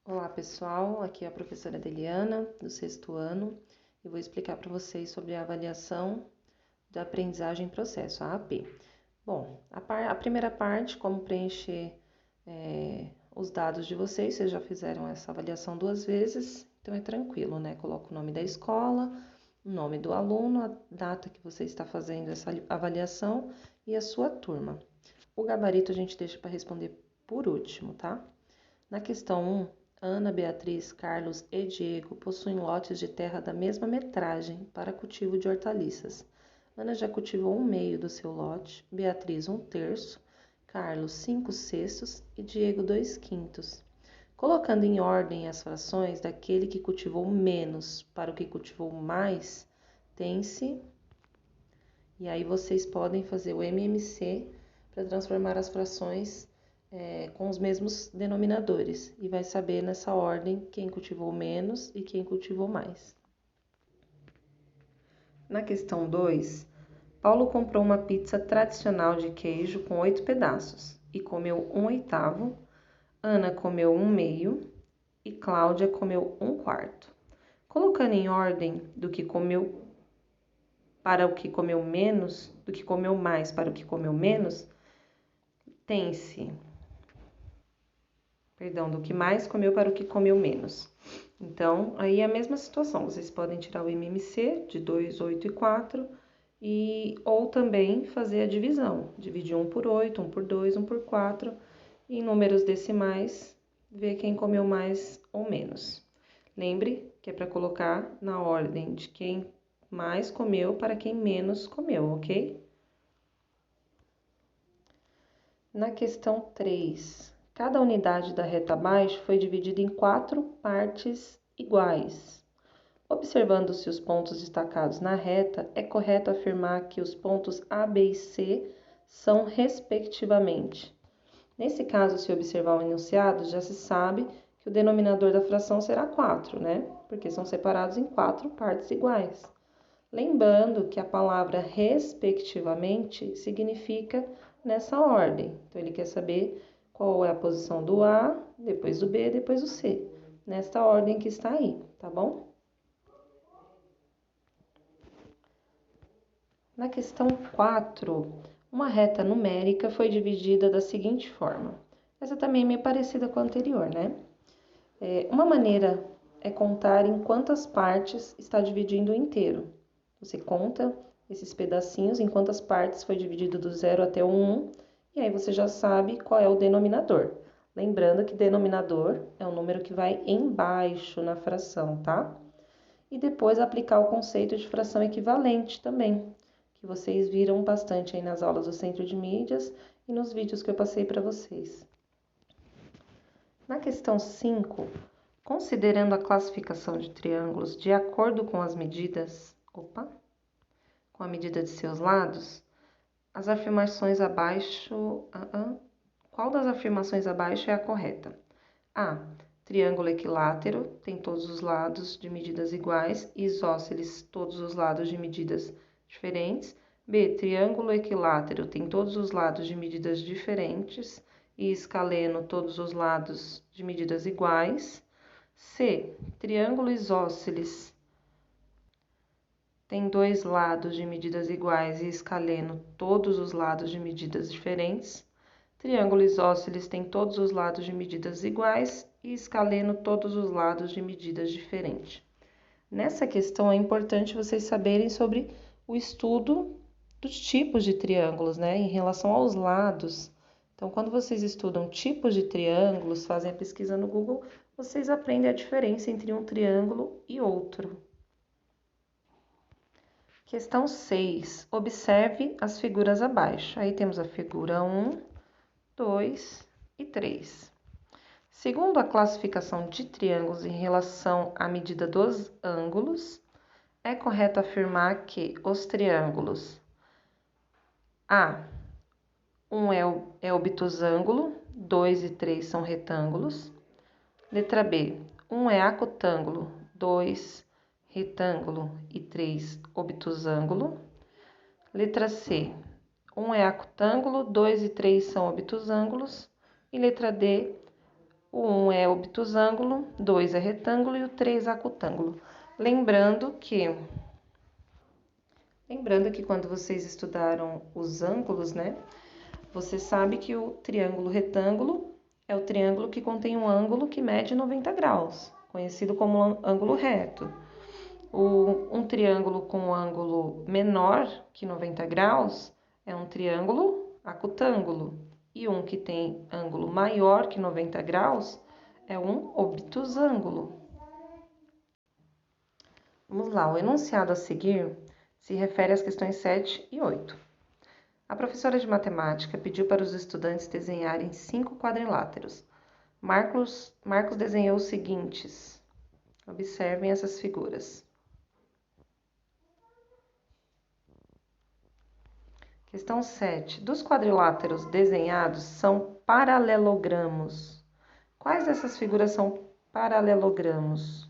Olá pessoal, aqui é a professora Deliana, do sexto ano, e vou explicar para vocês sobre a avaliação da aprendizagem em processo, a AP. Bom, a primeira parte, como preencher os dados de vocês já fizeram essa avaliação 2 vezes, então é tranquilo, né? Coloca o nome da escola, o nome do aluno, a data que você está fazendo essa avaliação e a sua turma. O gabarito a gente deixa para responder por último, tá? Na questão 1, Ana, Beatriz, Carlos e Diego possuem lotes de terra da mesma metragem para cultivo de hortaliças. Ana já cultivou 1/2 do seu lote, Beatriz 1/3, Carlos 5/6 e Diego 2/5. Colocando em ordem as frações daquele que cultivou menos para o que cultivou mais, tem-se... E aí vocês podem fazer o MMC para transformar as frações com os mesmos denominadores. E vai saber nessa ordem quem cultivou menos e quem cultivou mais. Na questão 2, Paulo comprou uma pizza tradicional de queijo com 8 pedaços e comeu 1/8. Ana comeu 1/2 e Cláudia comeu 1/4. Colocando em ordem do que comeu para o que comeu menos, do que comeu mais para o que comeu menos, tem-se, do que mais comeu para o que comeu menos. Então, aí é a mesma situação, vocês podem tirar o MMC de 2, 8 e 4, ou também fazer a divisão, dividir 1 por 8, 1 por 2, 1 por 4, e em números decimais, ver quem comeu mais ou menos. Lembre que é para colocar na ordem de quem mais comeu para quem menos comeu, ok? Na questão 3, cada unidade da reta abaixo foi dividida em 4 partes iguais. Observando-se os pontos destacados na reta, é correto afirmar que os pontos A, B e C são respectivamente. Nesse caso, se observar o enunciado, já se sabe que o denominador da fração será 4, né? Porque são separados em 4 partes iguais. Lembrando que a palavra respectivamente significa nessa ordem. Então, ele quer saber qual é a posição do A, depois do B, depois do C. Nesta ordem que está aí, tá bom? Na questão 4, uma reta numérica foi dividida da seguinte forma. Essa também é meio parecida com a anterior, né? Uma maneira é contar em quantas partes está dividindo o inteiro. Você conta esses pedacinhos em quantas partes foi dividido do 0 até o 1, e aí você já sabe qual é o denominador. Lembrando que denominador é o número que vai embaixo na fração, tá? E depois aplicar o conceito de fração equivalente também, que vocês viram bastante aí nas aulas do Centro de Mídias e nos vídeos que eu passei para vocês. Na questão 5, considerando a classificação de triângulos de acordo com as medidas, com a medida de seus lados, as afirmações abaixo, qual das afirmações abaixo é a correta? A. Triângulo equilátero tem todos os lados de medidas iguais e isósceles todos os lados de medidas diferentes. B. Triângulo equilátero tem todos os lados de medidas diferentes e escaleno todos os lados de medidas iguais. C. Triângulo isósceles tem 2 lados de medidas iguais e escaleno todos os lados de medidas diferentes. Triângulo isósceles tem todos os lados de medidas iguais e escaleno todos os lados de medidas diferentes. Nessa questão é importante vocês saberem sobre o estudo dos tipos de triângulos, né, em relação aos lados. Então, quando vocês estudam tipos de triângulos, fazem a pesquisa no Google, vocês aprendem a diferença entre um triângulo e outro. Questão 6. Observe as figuras abaixo. Aí temos a figura 1, 2 e 3. Segundo a classificação de triângulos em relação à medida dos ângulos, é correto afirmar que os triângulos A, 1 é obtusângulo, 2 e 3 são retângulos. Letra B, 1 é acutângulo, 2 retângulo e 3 obtusângulo. Letra C, 1 é acutângulo, 2 e 3 são obtusângulos. E letra D, O 1 é obtusângulo, 2 é retângulo e o 3 acutângulo. Lembrando que quando vocês estudaram os ângulos, né? Você sabe que o triângulo retângulo é o triângulo que contém um ângulo que mede 90 graus, conhecido como ângulo reto. Um triângulo com um ângulo menor que 90 graus é um triângulo acutângulo. E um que tem ângulo maior que 90 graus é um obtusângulo. Vamos lá, o enunciado a seguir se refere às questões 7 e 8. A professora de matemática pediu para os estudantes desenharem 5 quadriláteros. Marcos desenhou os seguintes. Observem essas figuras. Questão 7. Dos quadriláteros desenhados são paralelogramos. Quais dessas figuras são paralelogramos?